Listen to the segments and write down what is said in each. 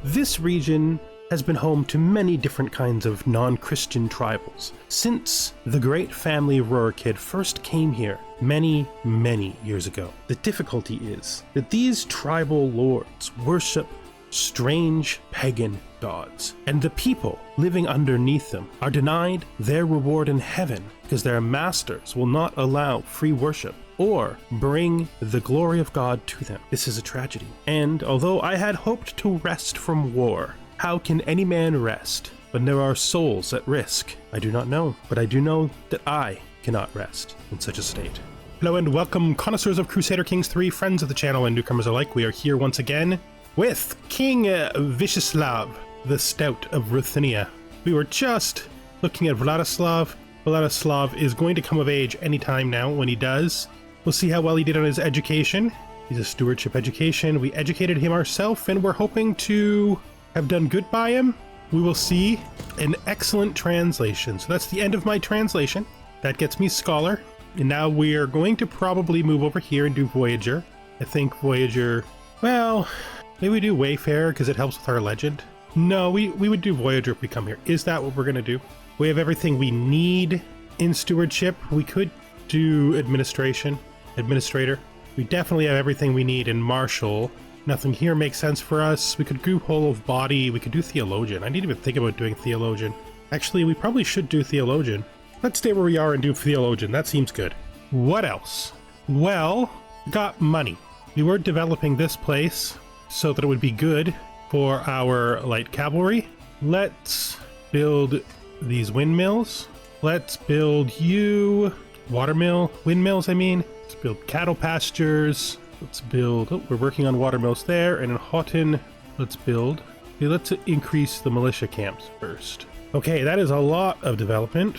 This region has been home to many different kinds of non-Christian tribals since the great family of Rurikid first came here many, many years ago. The difficulty is that these tribal lords worship strange pagan gods, and the people living underneath them are denied their reward in heaven because their masters will not allow free worship or bring the glory of God to them. This is a tragedy, and although I had hoped to rest from war, how can any man rest when there are souls at risk? I do not know, but I do know that I cannot rest in such a state. Hello and welcome, connoisseurs of Crusader Kings 3, friends of the channel and newcomers alike. We are here once again with King Vyshislav, the Stout of Ruthenia. We were just looking at Vladislav. Vladislav is going to come of age anytime now. When he does, we'll see how well he did on his education. He's a stewardship education. We educated him ourselves and we're hoping to have done good by him. We will see. An excellent translation. So that's the end of my translation. That gets me Scholar. And now we are going to probably move over here and do Voyager. I think Voyager, well, maybe we do Wayfarer because it helps with our legend. No, we would do Voyager if we come here. Is that what we're going to do? We have everything we need in stewardship. We could do administrator. We definitely have everything we need in martial. Nothing here makes sense for us. We could do whole of body. We could do theologian. I didn't even think about doing theologian. Actually, we probably should do theologian. Let's stay where we are and do theologian. That seems good. What else? Well, got money. We were developing this place so that it would be good for our light cavalry. Let's build these windmills. Let's build you windmills, I mean. Let's build cattle pastures. Let's build, oh, we're working on watermills there, and in Houghton, let's increase the militia camps first. Okay, that is a lot of development.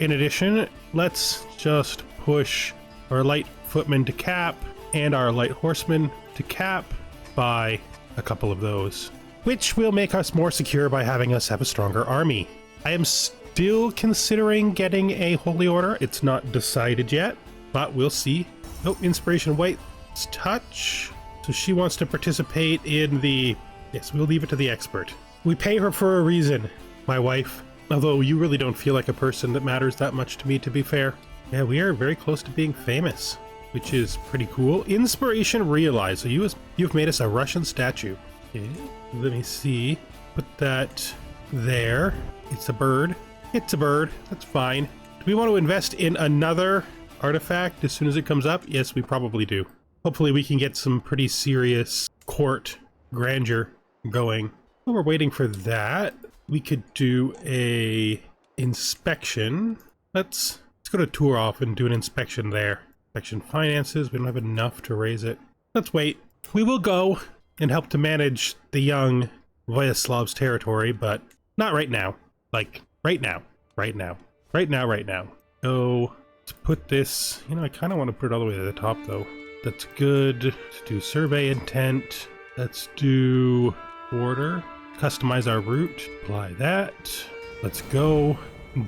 In addition, let's just push our light footmen to cap and our light horsemen to cap by a couple of those, which will make us more secure by having us have a stronger army. I am still considering getting a holy order. It's not decided yet, but we'll see. Oh, inspiration white. Touch. So she wants to participate in the... Yes, we'll leave it to the expert. We pay her for a reason, my wife. Although you really don't feel like a person that matters that much to me, to be fair. Yeah, we are very close to being famous, which is pretty cool. Inspiration realized. So you've made us a Russian statue. Okay, let me see. Put that there. It's a bird. It's a bird. That's fine. Do we want to invest in another artifact as soon as it comes up? Yes, we probably do. Hopefully we can get some pretty serious court grandeur going. While we're waiting for that, we could do a inspection. Let's go to tour off and do an inspection there. Inspection finances. We don't have enough to raise it. Let's wait. We will go and help to manage the young Vyaslav's territory, but not right now. Like right now. So let's put this, I kind of want to put it all the way to the top though. That's good. Let's do survey intent. Let's do border. Customize our route. Apply that. Let's go.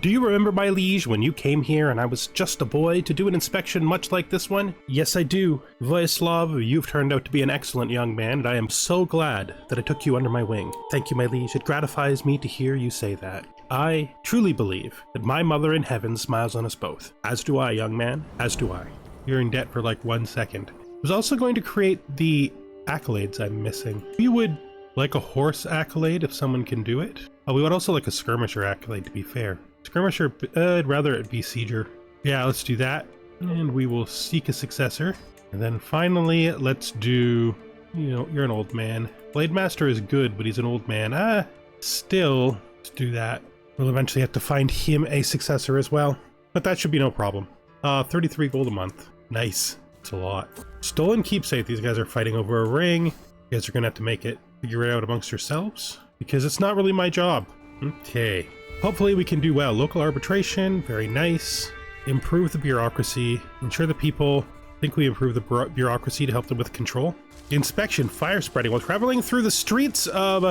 Do you remember, my liege, when you came here and I was just a boy to do an inspection much like this one? Yes, I do. Vyshislav, you've turned out to be an excellent young man, and I am so glad that I took you under my wing. Thank you, my liege. It gratifies me to hear you say that. I truly believe that my mother in heaven smiles on us both. As do I, young man. As do I. You're in debt for like 1 second. I was also going to create the accolades I'm missing. We would like a horse accolade if someone can do it. Oh, we would also like a skirmisher accolade, to be fair. Skirmisher, I'd rather it be sieger. Yeah, let's do that. And we will seek a successor. And then finally, let's do, you're an old man. Blade Master is good, but he's an old man. Still, let's do that. We'll eventually have to find him a successor as well. But that should be no problem. 33 gold a month. Nice. It's a lot. Stolen keepsake. These guys are fighting over a ring. You guys are going to have to figure it out amongst yourselves, because it's not really my job. Okay. Hopefully we can do well. Local arbitration. Very nice. Improve the bureaucracy. Ensure the people think we improve the bureaucracy to help them with control. Inspection. Fire spreading. While traveling through the streets of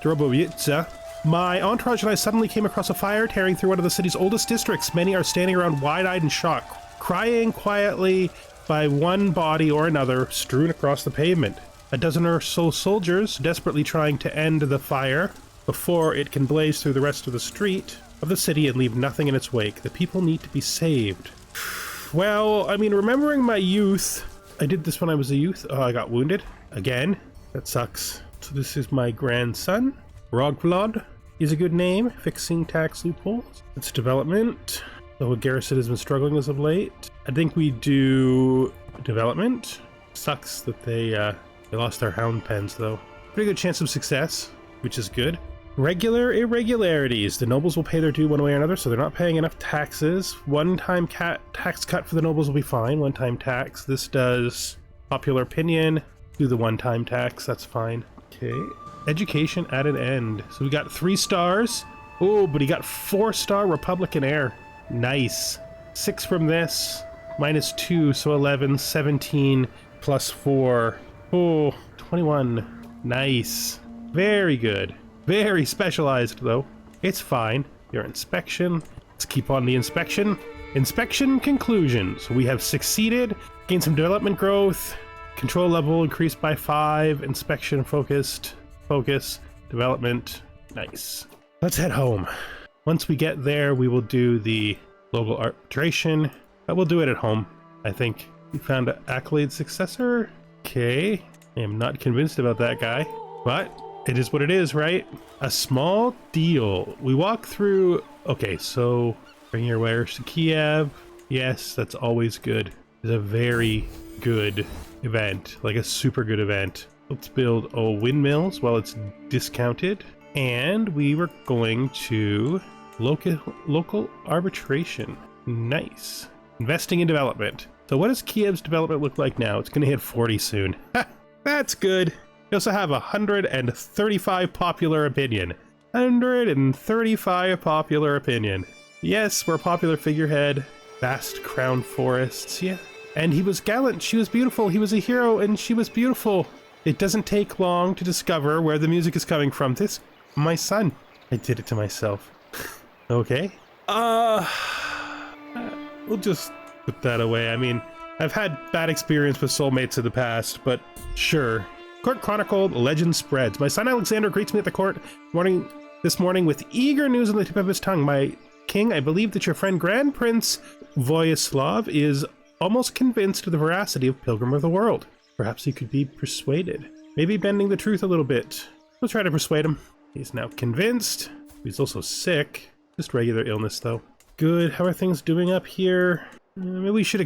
Drobovista, my entourage and I suddenly came across a fire tearing through one of the city's oldest districts. Many are standing around wide-eyed in shock, crying quietly by one body or another strewn across the pavement. A dozen or so soldiers desperately trying to end the fire before it can blaze through the rest of the street of the city and leave nothing in its wake. The people need to be saved. Well, I mean, remembering my youth, I did this when I was a youth. Oh, I got wounded again. That sucks. So this is my grandson. Rogvlod is a good name. Fixing tax loopholes. It's development. The garrison has been struggling as of late. I think we do development. Sucks that they lost their hound pens though. Pretty good chance of success, which is good. Regular irregularities. The nobles will pay their due one way or another, so they're not paying enough taxes. One-time tax cut for the nobles will be fine. One-time tax. This does popular opinion. Do the one-time tax. That's fine. Okay. Education at an end. So we got 3 stars. Oh, but he got 4-star Republican heir. Nice. 6 from this. -2, so 11. 17 plus 4. Oh, 21. Nice. Very good. Very specialized, though. It's fine. Your inspection. Let's keep on the inspection. Inspection conclusion. So we have succeeded. Gained some development growth. Control level increased by 5. Inspection focused. Focus. Development. Nice. Let's head home. Once we get there, we will do the local arbitration. But we'll do it at home, I think. We found an accolade successor. Okay. I am not convinced about that guy. But it is what it is, right? A small deal. We walk through... Okay, so bring your wares to Kyiv. Yes, that's always good. It's a very good event, like a super good event. Let's build windmills while it's discounted. And we were going to local arbitration. Nice. Investing in development. So what does Kyiv's development look like now? It's going to hit 40 soon. Ha! That's good. We also have 135 popular opinion. 135 popular opinion. Yes, we're a popular figurehead. Vast crown forests, yeah. And he was gallant, she was beautiful, he was a hero, and she was beautiful. It doesn't take long to discover where the music is coming from. This, my son. I did it to myself. Okay. We'll just put that away. I mean, I've had bad experience with soulmates in the past, but sure. Court Chronicle, legend spreads. My son Alexander greets me at the court this morning with eager news on the tip of his tongue. My king, I believe that your friend Grand Prince Vyshislav is almost convinced of the veracity of Pilgrim of the World. Perhaps he could be persuaded. Maybe bending the truth a little bit. We'll try to persuade him. He's now convinced. He's also sick. Just regular illness, though. Good. How are things doing up here? Maybe we should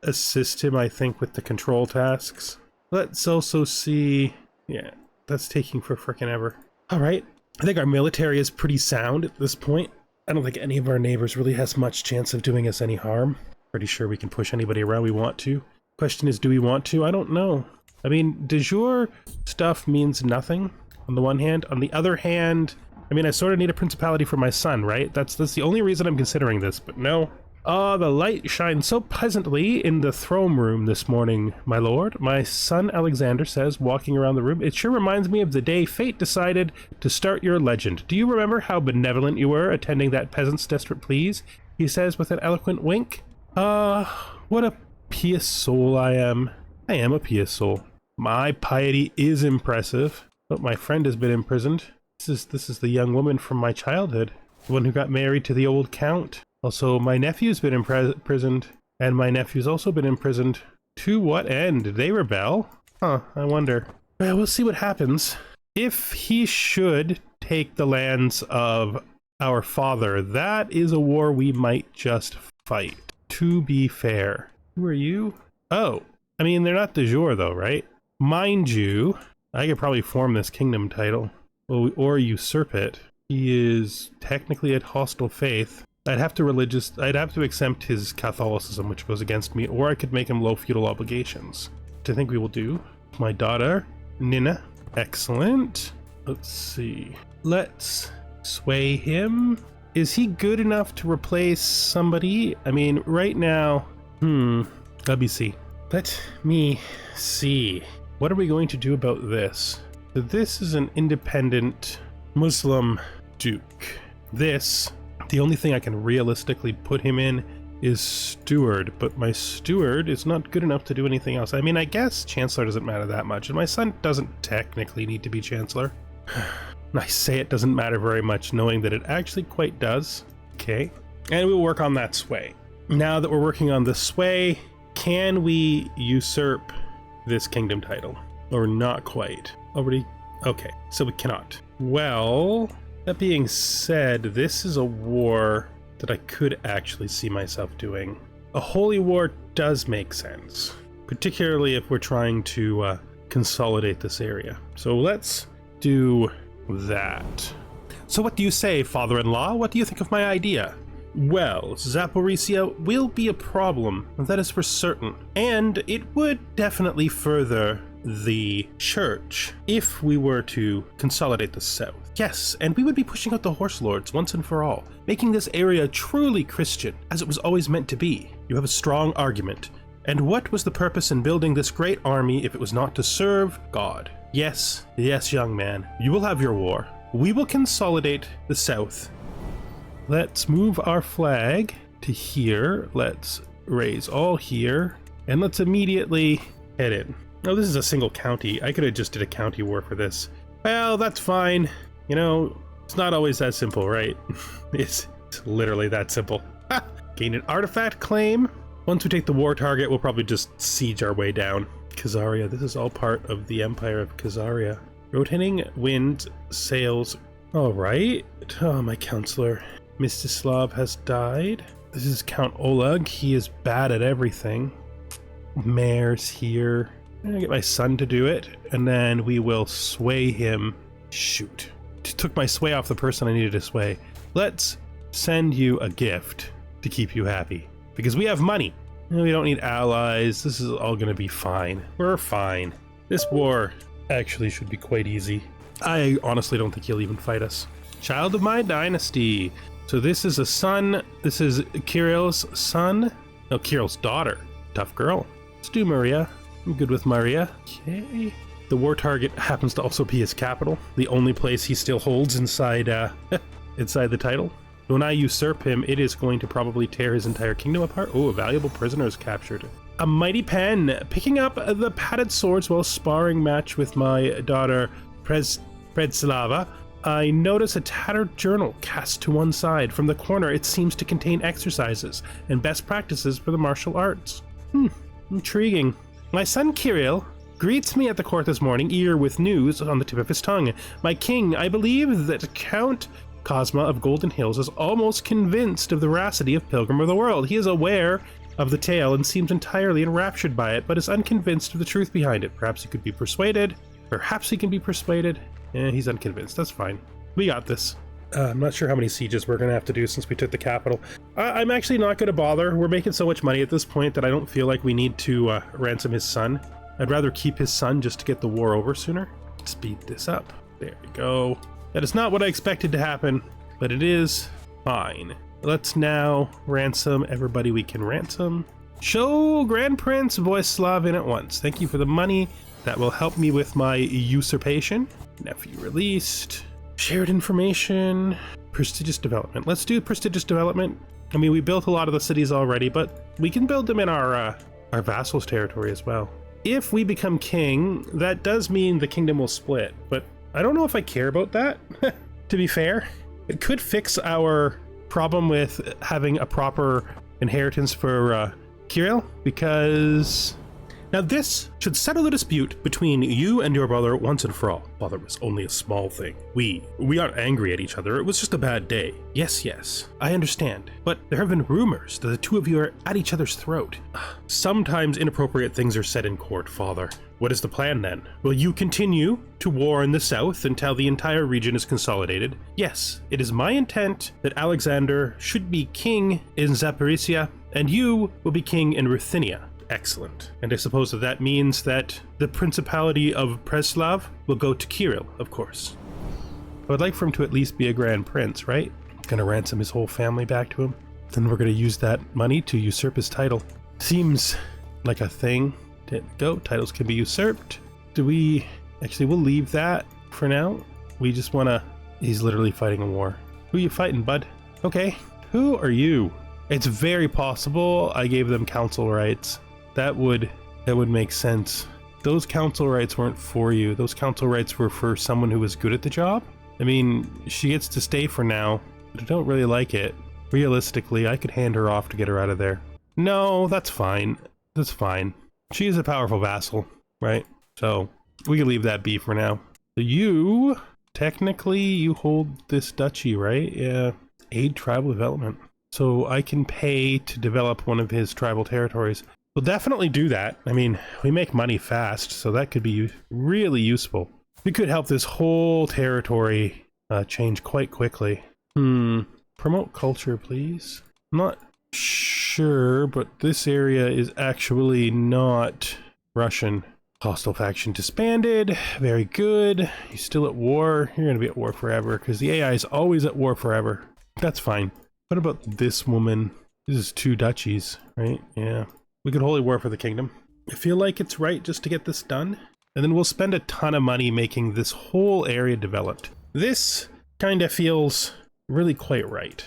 assist him, I think, with the control tasks. Let's also see... Yeah, that's taking for frickin' ever. Alright, I think our military is pretty sound at this point. I don't think any of our neighbors really has much chance of doing us any harm. Pretty sure we can push anybody around we want to. Question is, do we want to? I don't know. I mean, de jure stuff means nothing on the one hand. On the other hand, I mean, I sort of need a principality for my son, right? That's the only reason I'm considering this, but no. The light shines so pleasantly in the throne room this morning, my lord. My son Alexander says, walking around the room, it sure reminds me of the day fate decided to start your legend. Do you remember how benevolent you were attending that peasant's desperate pleas? He says with an eloquent wink. What a pious soul I am. I am a pious soul. My piety is impressive, but my friend has been imprisoned. This is the young woman from my childhood, the one who got married to the old count. Also, my nephew's been imprisoned, and my nephew's also been imprisoned. To what end? Did they rebel? Huh, I wonder. Well, we'll see what happens. If he should take the lands of our father, that is a war we might just fight. To be fair. Who are you? Oh, I mean, they're not de jure though, right? Mind you, I could probably form this kingdom title. Or usurp it. He is technically at hostile faith. I'd have to exempt his Catholicism, which goes against me, or I could make him low feudal obligations. Which I think we will do. My daughter, Nina. Excellent. Let's see. Let's sway him. Is he good enough to replace somebody? I mean, right now, let me see. Let me see. What are we going to do about this? So this is an independent Muslim duke. This, the only thing I can realistically put him in is steward, but my steward is not good enough to do anything else. I mean, I guess chancellor doesn't matter that much, and my son doesn't technically need to be chancellor. I say it doesn't matter very much, knowing that it actually quite does. Okay, and we'll work on that sway. Now that we're working on the sway, can we usurp this kingdom title? Or not quite? Already? Okay, so we cannot. Well, that being said, this is a war that I could actually see myself doing. A holy war does make sense, particularly if we're trying to consolidate this area. So let's do that. So what do you say, father-in-law? What do you think of my idea? Well, Zaporizhia will be a problem, that is for certain, and it would definitely further the church if we were to consolidate the south. Yes, and we would be pushing out the horse lords once and for all, making this area truly Christian, as it was always meant to be. You have a strong argument. And what was the purpose in building this great army if it was not to serve God? Yes, yes, young man, you will have your war. We will consolidate the south. Let's move our flag to here. Let's raise all here, and let's immediately head in. Oh, this is a single county. I could have just did a county war for this. Well, that's fine. You know, it's not always that simple, right? It's literally that simple. Ha! Gain an artifact claim. Once we take the war target, we'll probably just siege our way down. Khazaria, this is all part of the Empire of Khazaria. Rotating wind sails. All right. Oh, my counselor. Vyshislav has died. This is Count Oleg. He is bad at everything. Mayor's here. I'm gonna get my son to do it, and then we will sway him. Shoot. Took my sway off the person I needed to sway. Let's send you a gift to keep you happy, because we have money. We don't need allies. This is all gonna be fine. We're fine. This war actually should be quite easy. I honestly don't think he'll even fight us. Child of my dynasty. So this is a son. This is Kirill's son. No, Kirill's daughter. Tough girl. Let's do Maria. I'm good with Maria. Okay. The war target happens to also be his capital, the only place he still holds inside inside the title. When I usurp him, it is going to probably tear his entire kingdom apart. Oh, a valuable prisoner is captured. A mighty pen, picking up the padded swords while sparring match with my daughter Predslava. I notice a tattered journal cast to one side. From the corner, it seems to contain exercises and best practices for the martial arts. Intriguing. My son Kirill greets me at the court this morning, eager with news on the tip of his tongue. My king, I believe that Count Cosma of Golden Hills is almost convinced of the veracity of Pilgrim of the World. He is aware of the tale and seems entirely enraptured by it, but is unconvinced of the truth behind it. Perhaps he could be persuaded. Perhaps he can be persuaded. He's unconvinced. That's fine. We got this. I'm not sure how many sieges we're going to have to do since we took the capital. I'm actually not going to bother. We're making so much money at this point that I don't feel like we need to ransom his son. I'd rather keep his son just to get the war over sooner. Speed this up. There we go. That is not what I expected to happen, but it is fine. Let's now ransom everybody we can ransom. Show Grand Prince Vyshislav in at once. Thank you for the money. That will help me with my usurpation. Nephew released. Shared information. Prestigious development. Let's do prestigious development. I mean, we built a lot of the cities already, but we can build them in our vassals' territory as well. If we become king, that does mean the kingdom will split, but I don't know if I care about that, to be fair. It could fix our problem with having a proper inheritance for Kirill, because now this should settle the dispute between you and your brother once and for all. Father, was only a small thing. We aren't angry at each other. It was just a bad day. Yes, I understand. But there have been rumors that the two of you are at each other's throat. Sometimes inappropriate things are said in court, Father. What is the plan then? Will you continue to war in the south until the entire region is consolidated? Yes, it is my intent that Alexander should be king in Zaporizhia, and you will be king in Ruthenia. Excellent. And I suppose that means that the Principality of Preslav will go to Kirill, of course. I would like for him to at least be a Grand Prince, right? Gonna ransom his whole family back to him. Then we're gonna use that money to usurp his title. Seems like a thing. There we go. Titles can be usurped. We'll leave that for now. We just wanna... He's literally fighting a war. Who are you fighting, bud? Okay. Who are you? It's very possible I gave them council rights. That would make sense. Those council rights weren't for you. Those council rights were for someone who was good at the job. I mean, she gets to stay for now, but I don't really like it. Realistically, I could hand her off to get her out of there. No, that's fine. That's fine. She is a powerful vassal, right? So we can leave that be for now. So you, technically, you hold this duchy, right? Yeah. Aid tribal development. So I can pay to develop one of his tribal territories. We'll definitely do that. I mean, we make money fast, so that could be really useful. We could help this whole territory change quite quickly. Promote culture, please. I'm not sure, but this area is actually not Russian. Hostile faction disbanded. Very good. You're still at war. You're going to be at war forever, because the AI is always at war forever. That's fine. What about this woman? This is 2 duchies, right? Yeah. We could holy war for the kingdom. I feel like it's right just to get this done. And then we'll spend a ton of money making this whole area developed. This kind of feels really quite right.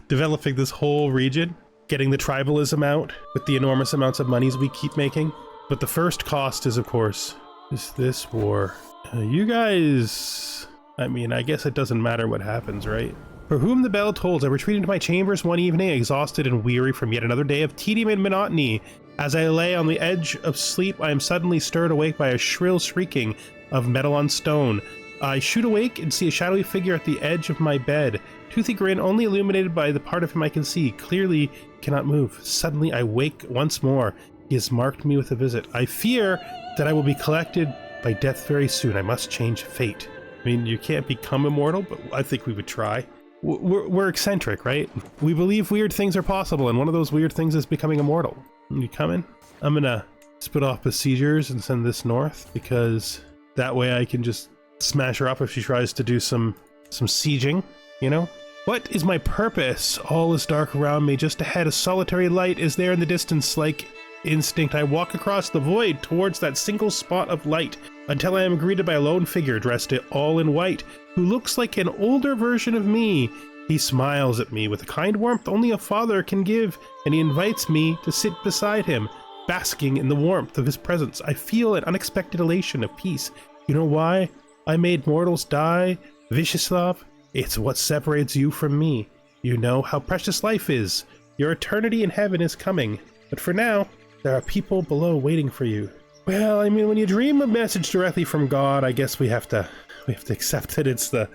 Developing this whole region, getting the tribalism out with the enormous amounts of monies we keep making. But the first cost is, of course, is this war. You guys, I mean, I guess it doesn't matter what happens, right? For whom the bell tolls, I retreated to my chambers one evening, exhausted and weary from yet another day of tedium and monotony. As I lay on the edge of sleep, I am suddenly stirred awake by a shrill shrieking of metal on stone. I shoot awake and see a shadowy figure at the edge of my bed. Toothy grin, only illuminated by the part of him I can see, clearly cannot move. Suddenly I wake once more. He has marked me with a visit. I fear that I will be collected by death very soon. I must change fate. I mean, you can't become immortal, but I think we would try. We're eccentric, right? We believe weird things are possible, and one of those weird things is becoming immortal. You coming? I'm gonna split off besiegers and send this north, because that way I can just smash her up if she tries to do some sieging, you know? What is my purpose? All is dark around me. Just ahead, a solitary light is there in the distance. Like instinct, I walk across the void towards that single spot of light until I am greeted by a lone figure dressed all in white, who looks like an older version of me. He smiles at me with a kind warmth only a father can give, and he invites me to sit beside him, basking in the warmth of his presence. I feel an unexpected elation of peace. You know why I made mortals die, Vyshislav? It's what separates you from me. You know how precious life is. Your eternity in heaven is coming, but for now, there are people below waiting for you. Well, I mean, when you dream a message directly from God, I guess we have to accept that it's the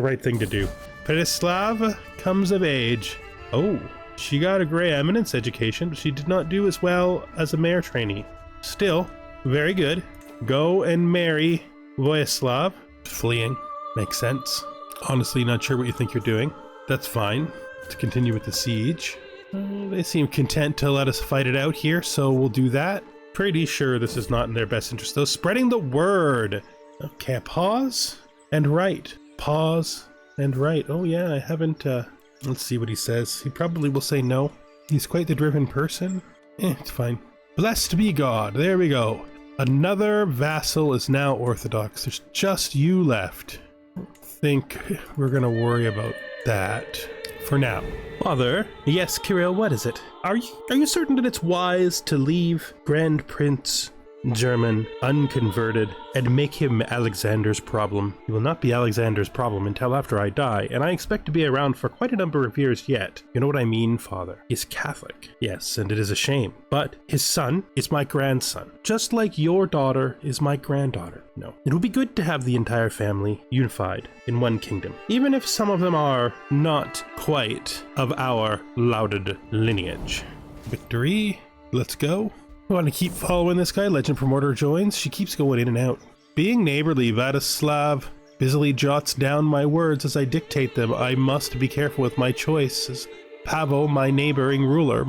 right thing to do. Vyshislav comes of age. Oh, she got a Grey Eminence education, but she did not do as well as a mayor trainee. Still, very good. Go and marry Vyshislav. Fleeing. Makes sense. Honestly, not sure what you think you're doing. That's fine. To continue with the siege. They seem content to let us fight it out here, so we'll do that. Pretty sure this is not in their best interest, though. Spreading the word. Okay, pause and write. Pause and write. Oh yeah, I haven't, let's see what he says. He probably will say no. He's quite the driven person. It's fine. Blessed be God. There we go. Another vassal is now Orthodox. There's just you left. I don't think we're gonna worry about that for now. Father? Yes, Kirill, what is it? Are you certain that it's wise to leave Grand Prince German unconverted and make him Alexander's problem? He will not be Alexander's problem until after I die, and I expect to be around for quite a number of years yet. You know what I mean, Father? He's Catholic. Yes, and it is a shame. But his son is my grandson, just like your daughter is my granddaughter. No. It would be good to have the entire family unified in one kingdom, even if some of them are not quite of our lauded lineage. Victory. Let's go. I want to keep following this guy. Legend Promoter joins. She keeps going in and out. Being neighborly, Vyshislav busily jots down my words as I dictate them. I must be careful with my choices. Pavel, my neighboring ruler,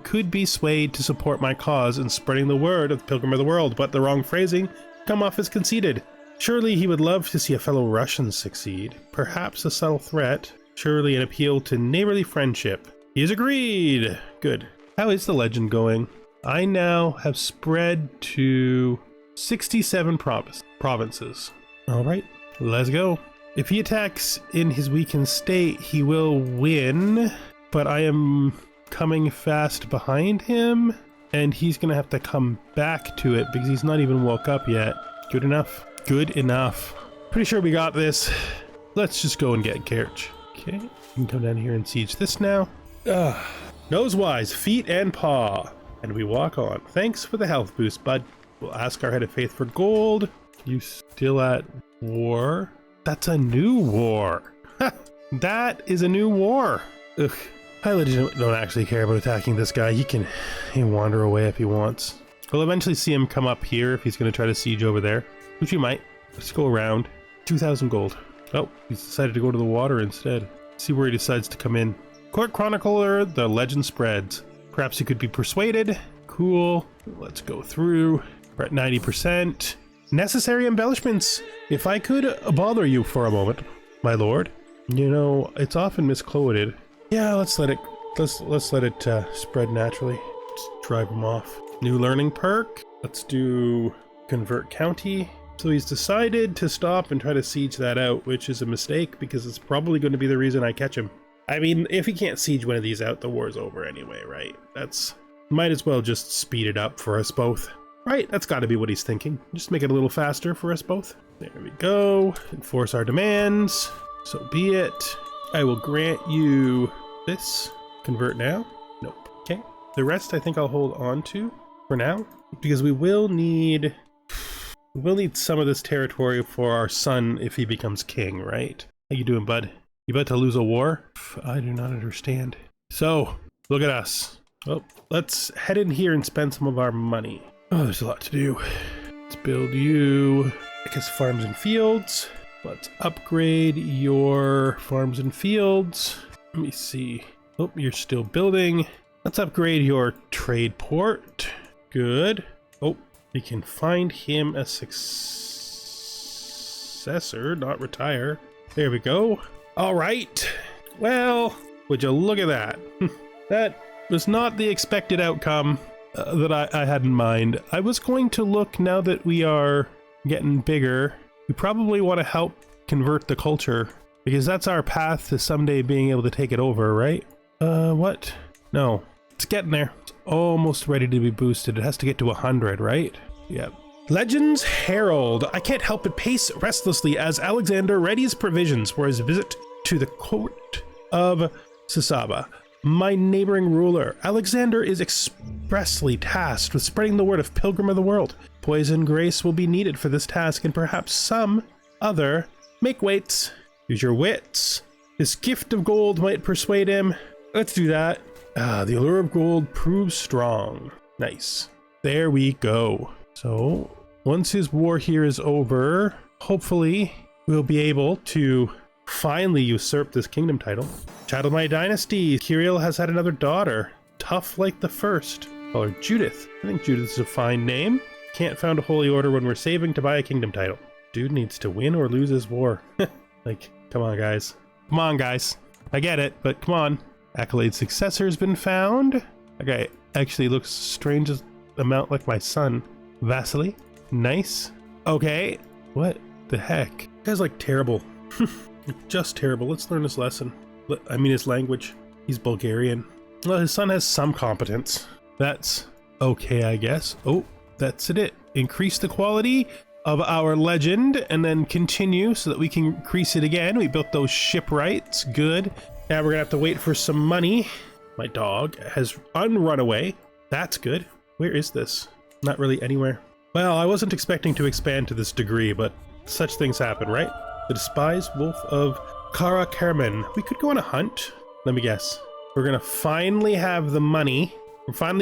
could be swayed to support my cause in spreading the word of the Pilgrim of the World, but the wrong phrasing come off as conceited. Surely he would love to see a fellow Russian succeed. Perhaps a subtle threat. Surely an appeal to neighborly friendship. He has agreed. Good. How is the legend going? I now have spread to 67 provinces. All right, let's go. If he attacks in his weakened state, he will win, but I am coming fast behind him, and he's gonna have to come back to it because he's not even woke up yet. Good enough? Good enough. Pretty sure we got this. Let's just go and get Kerch. Okay, you can come down here and siege this now. Nosewise, feet and paw. And we walk on. Thanks for the health boost, bud. We'll ask our head of faith for gold. You still at war? That's a new war. That is a new war. Ugh. I legitimately don't actually care about attacking this guy. He can wander away if he wants. We'll eventually see him come up here if he's going to try to siege over there, which he might. Let's go around. 2,000 gold. Oh, he's decided to go to the water instead. See where he decides to come in. Court Chronicler, the legend spreads. Perhaps he could be persuaded. Cool. Let's go through. We're at 90%. Necessary embellishments. If I could bother you for a moment, my lord. You know, it's often misquoted. Yeah, let's let it spread naturally. Just drive him off. New learning perk. Let's do convert county. So he's decided to stop and try to siege that out, which is a mistake because it's probably going to be the reason I catch him. I mean, if he can't siege one of these out, the war's over anyway, right? Might as well just speed it up for us both. Right, that's got to be what he's thinking. Just make it a little faster for us both. There we go. Enforce our demands. So be it. I will grant you this. Convert now? Nope. Okay. The rest I think I'll hold on to for now, because we will need some of this territory for our son if he becomes king, right? How you doing, bud? You about to lose a war? I do not understand. So, look at us. Oh, let's head in here and spend some of our money. Oh, there's a lot to do. Let's build you, I guess, farms and fields. Let's upgrade your farms and fields. Let me see. Oh, you're still building. Let's upgrade your trade port. Good. Oh, we can find him a successor, not retire. There we go. All right. Well, would you look at that? That was not the expected outcome that I had in mind. I was going to look, now that we are getting bigger, we probably want to help convert the culture, because that's our path to someday being able to take it over, right? What? No, it's getting there. It's almost ready to be boosted. It has to get to 100, right? Yep. Legends Herald. I can't help but pace restlessly as Alexander readies provisions for his visit to the court of Sasaba, my neighboring ruler. Alexander is expressly tasked with spreading the word of Pilgrim of the World. Poise and grace will be needed for this task, and perhaps some other make weights. Use your wits. His gift of gold might persuade him. Let's do that. The allure of gold proves strong. Nice. There we go. So once his war here is over, hopefully we'll be able to finally usurp this kingdom title. Child of my dynasty, Kirill has had another daughter, tough like the first. Call her Judith. I think Judith is a fine name. Can't found a holy order when we're saving to buy a kingdom title. Dude needs to win or lose his war. Like, come on, guys. Come on, guys. I get it, but come on. Accolade successor has been found. That guy actually looks strange as amount like my son. Vasily. Nice. Okay. What the heck? This guy's like terrible. Just terrible. Let's learn his lesson. I mean his language. He's Bulgarian. Well, his son has some competence. That's okay, I guess. Oh, that's it. Increase the quality of our legend and then continue so that we can increase it again. We built those shipwrights. Good. Now we're gonna have to wait for some money. My dog has run away. That's good. Where is this? Not really anywhere. Well, I wasn't expecting to expand to this degree, but such things happen, right? The despised wolf of Kara Kerman. We could go on a hunt. Let me guess. We're gonna finally have the money.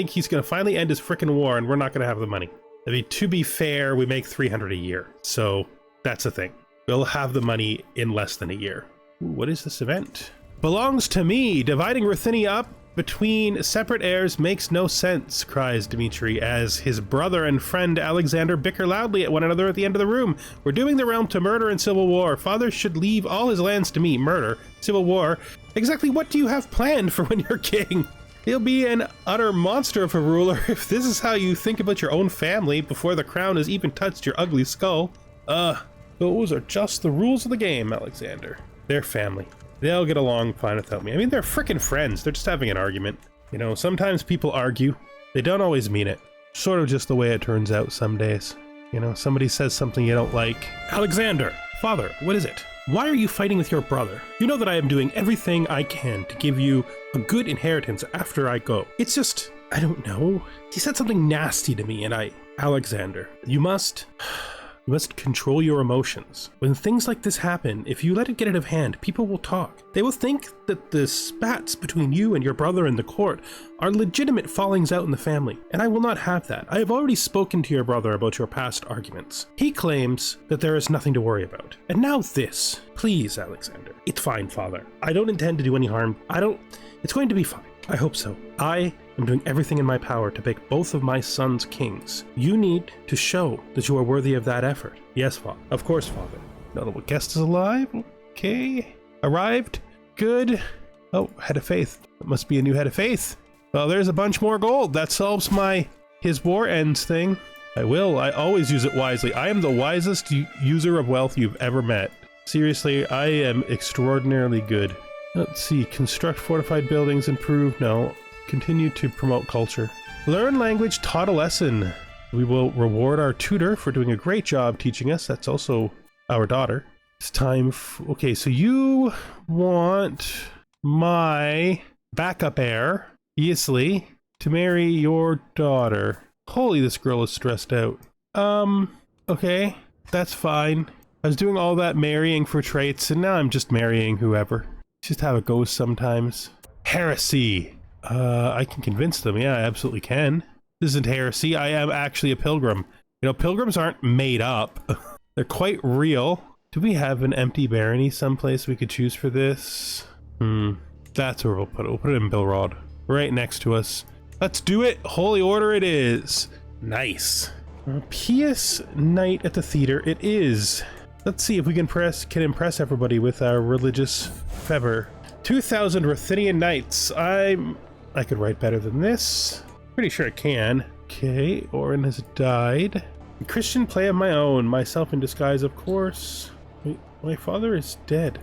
He's gonna finally end his frickin' war, and we're not gonna have the money. I mean, to be fair, we make 300 a year, so that's the thing. We'll have the money in less than a year. Ooh, what is this event? Belongs to me. Dividing Ruthenia up between separate heirs makes no sense, cries Dmitri as his brother and friend Alexander bicker loudly at one another at the end of the room. We're doing the realm to murder and civil war. Father should leave all his lands to me. Murder, civil war. Exactly what do you have planned for when you're king? He'll be an utter monster of a ruler if this is how you think about your own family before the crown has even touched your ugly skull. Those are just the rules of the game, Alexander. They're family. They'll get along fine without me. I mean, they're frickin' friends. They're just having an argument. You know, sometimes people argue. They don't always mean it. Sort of just the way it turns out some days. You know, somebody says something you don't like. Alexander! Father, what is it? Why are you fighting with your brother? You know that I am doing everything I can to give you a good inheritance after I go. It's just, I don't know. He said something nasty to me and Alexander, you must control your emotions. When things like this happen, if you let it get out of hand, people will talk. They will think that the spats between you and your brother in the court are legitimate fallings out in the family, and I will not have that. I have already spoken to your brother about your past arguments. He claims that there is nothing to worry about. And now this. Please, Alexander. It's fine, Father. I don't intend to do any harm. It's going to be fine. I hope so. I am doing everything in my power to make both of my sons kings. You need to show that you are worthy of that effort. Yes, Father. Of course, Father. Notable guest is alive. Okay. Arrived. Good. Oh, head of faith. It must be a new head of faith. Well, there's a bunch more gold. That solves his war ends thing. I always use it wisely. I am the wisest user of wealth you've ever met. Seriously, I am extraordinarily good. Let's see, construct fortified buildings, improve, no. Continue to promote culture. Learn language, taught a lesson. We will reward our tutor for doing a great job teaching us. That's also our daughter. It's time okay, so you want my backup heir, Vyshislav, to marry your daughter. Holy, this girl is stressed out. Okay, that's fine. I was doing all that marrying for traits, and now I'm just marrying whoever. Just how it goes sometimes. Heresy. I can convince them. Yeah, I absolutely can. This isn't heresy. I am actually a pilgrim. You know, pilgrims aren't made up. They're quite real. Do we have an empty barony someplace we could choose for this? That's where we'll put it. We'll put it in Bilrod. Right next to us. Let's do it. Holy Order it is. Nice. Pious Night at the Theater it is. Let's see if we can impress everybody with our religious fervor. 2,000 Ruthenian Knights. I could write better than this. Pretty sure I can. Okay, Orin has died. Christian play of my own. Myself in disguise, of course. Wait, my father is dead.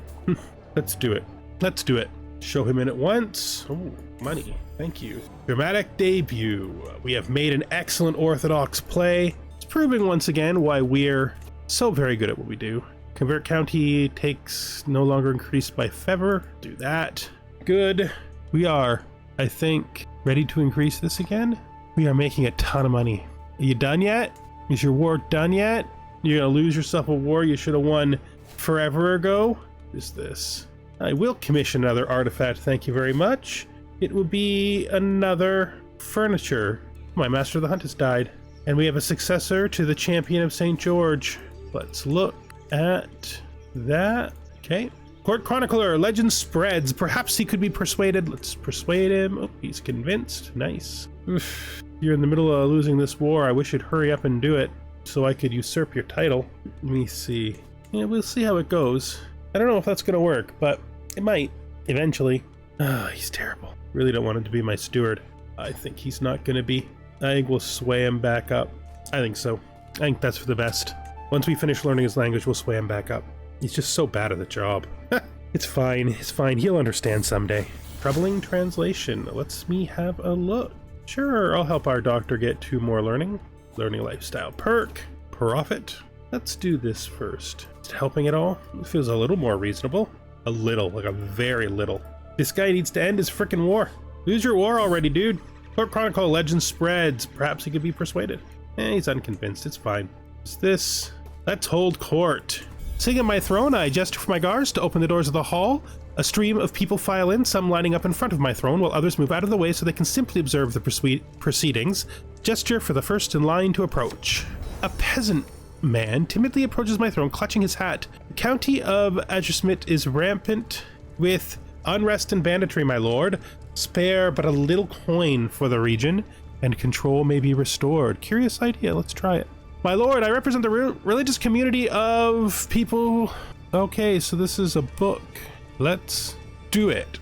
Let's do it. Let's do it. Show him in at once. Oh, money. Thank you. Dramatic debut. We have made an excellent Orthodox play. It's proving once again why we're so very good at what we do. Convert county takes no longer increased by favor. Do that. Good. We are, I think, ready to increase this again. We are making a ton of money. Are you done yet? Is your war done yet? You're gonna lose yourself a war you should have won forever ago? What is this? I will commission another artifact, thank you very much. It will be another furniture. My master of the hunt has died. And we have a successor to the champion of St. George. Let's look at that. Okay. Court Chronicler, legend spreads. Perhaps he could be persuaded. Let's persuade him. Oh, he's convinced. Nice. Oof. You're in the middle of losing this war. I wish you'd hurry up and do it so I could usurp your title. Let me see. Yeah, we'll see how it goes. I don't know if that's going to work, but it might eventually. He's terrible. Really don't want him to be my steward. I think he's not going to be. I think we'll sway him back up. I think so. I think that's for the best. Once we finish learning his language, we'll sway him back up. He's just so bad at the job. It's fine. It's fine. He'll understand someday. Troubling translation. Let's me have a look. Sure, I'll help our doctor get 2 more learning. Learning lifestyle perk. Profit. Let's do this first. Is it helping at all? It feels a little more reasonable. A little, like a very little. This guy needs to end his frickin' war. Lose your war already, dude. Court Chronicle legend spreads. Perhaps he could be persuaded. He's unconvinced. It's fine. What's this? Let's hold court. Sitting at my throne, I gesture for my guards to open the doors of the hall. A stream of people file in, some lining up in front of my throne, while others move out of the way so they can simply observe the proceedings. Gesture for the first in line to approach. A peasant man timidly approaches my throne, clutching his hat. The county of Adgersmit is rampant with unrest and banditry, my lord. Spare but a little coin for the region, and control may be restored. Curious idea, let's try it. My lord, I represent the religious community of people. Okay, so this is a book. Let's do it.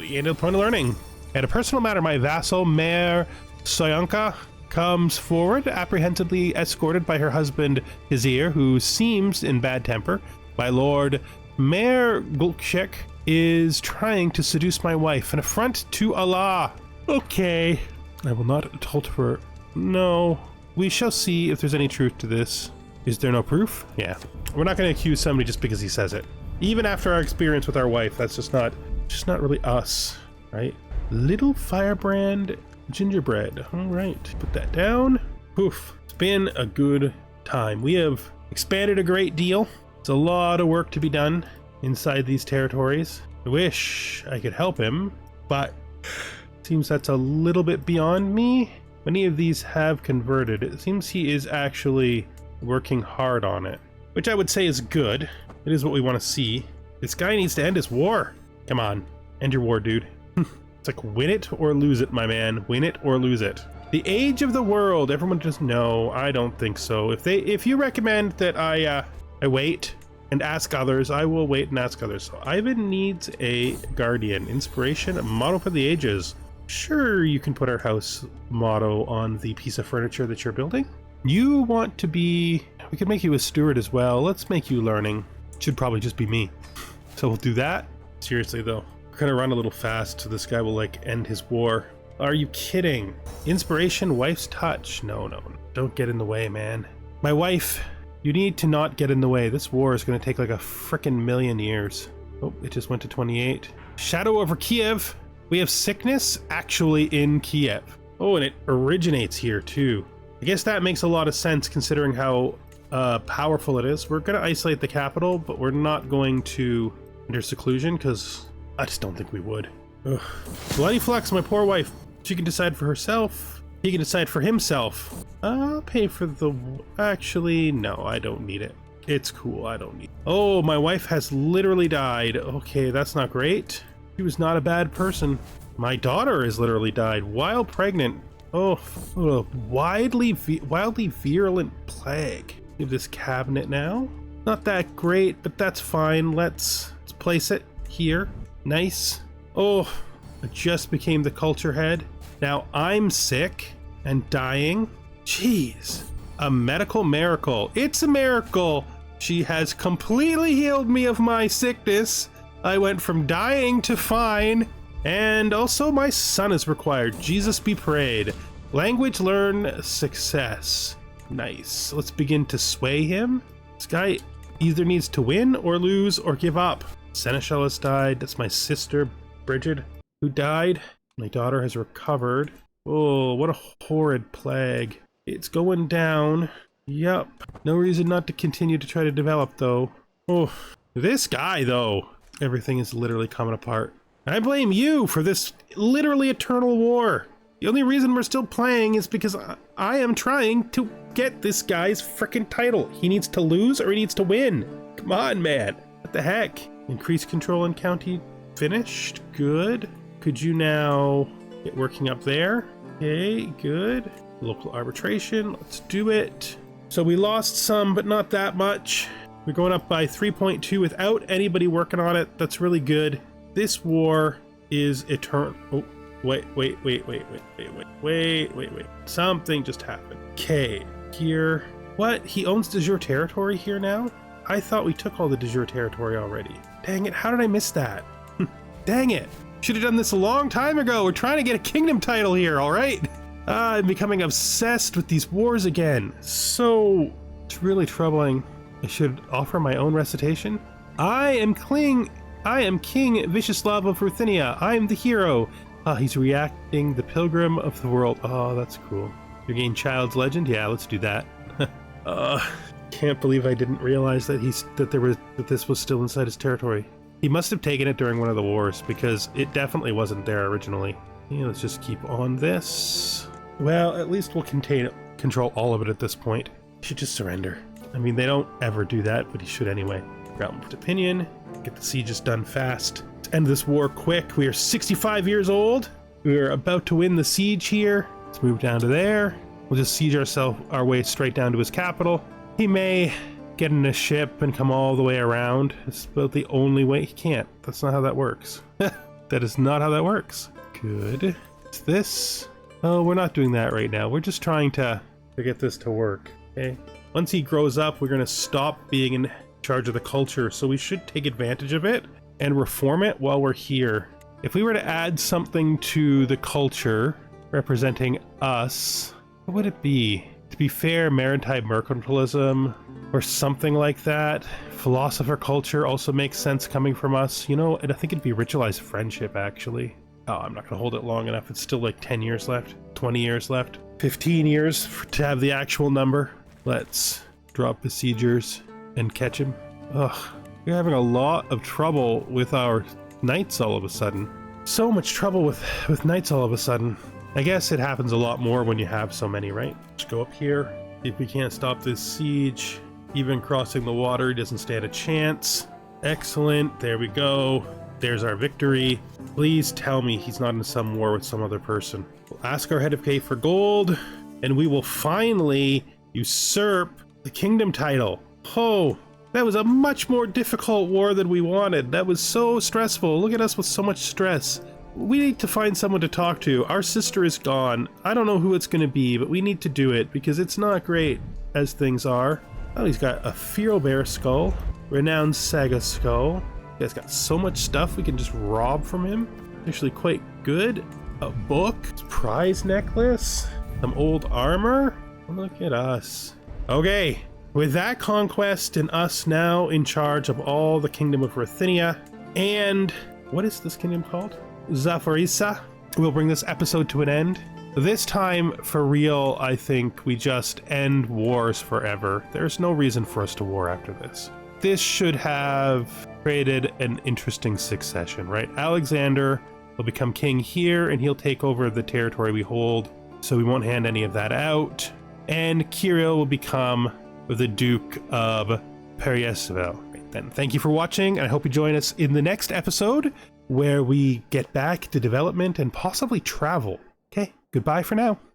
We gained a point of learning. At a personal matter, my vassal, Mayor Soyanka, comes forward, apprehensively escorted by her husband, Hizir, who seems in bad temper. My lord, Mayor Gulkshek, is trying to seduce my wife, an affront to Allah. Okay. I will not adulterate. No. We shall see if there's any truth to this. Is there no proof? Yeah. We're not going to accuse somebody just because he says it. Even after our experience with our wife, that's just not really us, right? Little firebrand gingerbread. All right. Put that down. Poof. It's been a good time. We have expanded a great deal. It's a lot of work to be done inside these territories. I wish I could help him, but it seems that's a little bit beyond me. Many of these have converted. It seems he is actually working hard on it, which I would say is good. It is what we want to see. This guy needs to end his war. Come on, end your war, dude. It's like win it or lose it, my man. Win it or lose it. The age of the world. Everyone just no, I don't think so. If you recommend that I wait and ask others, I will wait and ask others. So Ivan needs a guardian. Inspiration, a motto for the ages. Sure, you can put our house motto on the piece of furniture that you're building. You want to be... We could make you a steward as well. Let's make you learning. Should probably just be me. So we'll do that. Seriously though, we're gonna run a little fast so this guy will like end his war. Are you kidding? Inspiration, wife's touch. No, don't get in the way, man. My wife, you need to not get in the way. This war is gonna take like a frickin' million years. Oh, it just went to 28. Shadow over Kyiv. We have sickness actually in Kyiv. Oh, and it originates here too. I guess that makes a lot of sense considering how powerful it is. We're going to isolate the capital, but we're not going to enter seclusion because I just don't think we would. Ugh. Bloody flux, my poor wife. She can decide for herself. He can decide for himself. I'll pay for the... Actually, no, I don't need it. It's cool, I don't need it. Oh, my wife has literally died. Okay, that's not great. She was not a bad person. My daughter has literally died while pregnant. Oh, wildly virulent plague. Give this cabinet now. Not that great, but that's fine. Let's place it here. Nice. Oh, I just became the culture head. Now I'm sick and dying. Jeez, a medical miracle. It's a miracle. She has completely healed me of my sickness. I went from dying to fine. And also my son is required. Jesus be prayed. Language learn success. Nice. Let's begin to sway him. This guy either needs to win or lose or give up. Seneschal has died. That's my sister, Bridget, who died. My daughter has recovered. Oh, what a horrid plague. It's going down. Yup. No reason not to continue to try to develop, though. Oh, this guy, though. Everything is literally coming apart. I blame you for this literally eternal war. The only reason we're still playing is because I am trying to get this guy's frickin' title. He needs to lose or he needs to win. Come on, man. What the heck? Increase control in county finished. Good. Could you now get working up there? Okay, good. Local arbitration. Let's do it. So we lost some, but not that much. We're going up by 3.2 without anybody working on it. That's really good. This war is eternal. Oh, wait. Something just happened. Okay, here. What? He owns de jure territory here now? I thought we took all the de jure territory already. Dang it, how did I miss that? Dang it. Should have done this a long time ago. We're trying to get a kingdom title here, all right? I'm becoming obsessed with these wars again. So, it's really troubling. I should offer my own recitation. I am King Vyshislav of Ruthenia. I am the hero. He's reacting the pilgrim of the world. Oh, that's cool. You gain child's legend? Yeah, let's do that. Can't believe I didn't realize that that this was still inside his territory. He must have taken it during one of the wars because it definitely wasn't there originally. Yeah, let's just keep on this. Well, at least we'll control all of it at this point. He should just surrender. I mean, they don't ever do that, but he should anyway. Ground opinion. Get the sieges done fast. Let's end this war quick. We are 65 years old. We are about to win the siege here. Let's move down to there. We'll just siege our way straight down to his capital. He may get in a ship and come all the way around. It's about the only way. He can't. That's not how that works. That is not how that works. Good. It's this. Oh, we're not doing that right now. We're just trying to get this to work. Okay. Once he grows up, we're going to stop being in charge of the culture, so we should take advantage of it and reform it while we're here. If we were to add something to the culture representing us, what would it be? To be fair, maritime mercantilism or something like that. Philosopher culture also makes sense coming from us. You know, and I think it'd be ritualized friendship, actually. Oh, I'm not going to hold it long enough. It's still like 10 years left, 20 years left, 15 years to have the actual number. Let's drop besiegers and catch him. Ugh, we're having a lot of trouble with our knights all of a sudden. So much trouble with knights all of a sudden. I guess it happens a lot more when you have so many, right? Let's go up here. See if we can't stop this siege. Even crossing the water, he doesn't stand a chance. Excellent, there we go. There's our victory. Please tell me he's not in some war with some other person. We'll ask our head of pay for gold, and we will finally usurp the kingdom title. Oh, that was a much more difficult war than we wanted. That was so stressful. Look at us with so much stress. We need to find someone to talk to. Our sister is gone. I don't know who it's going to be, but we need to do it because it's not great as things are. Oh, he's got a Feral Bear skull, Renowned Saga skull. He's got so much stuff we can just rob from him. Actually quite good. A book, prize necklace, some old armor. Look at us. Okay, with that conquest and us now in charge of all the kingdom of Ruthenia, and what is this kingdom called? Zafarisa. We'll bring this episode to an end. This time, for real, I think we just end wars forever. There's no reason for us to war after this. This should have created an interesting succession, right? Alexander will become king here, and he'll take over the territory we hold, so we won't hand any of that out. And Kirill will become the Duke of Pereyaslав. Right, then, thank you for watching, and I hope you join us in the next episode, where we get back to development and possibly travel. Okay, goodbye for now.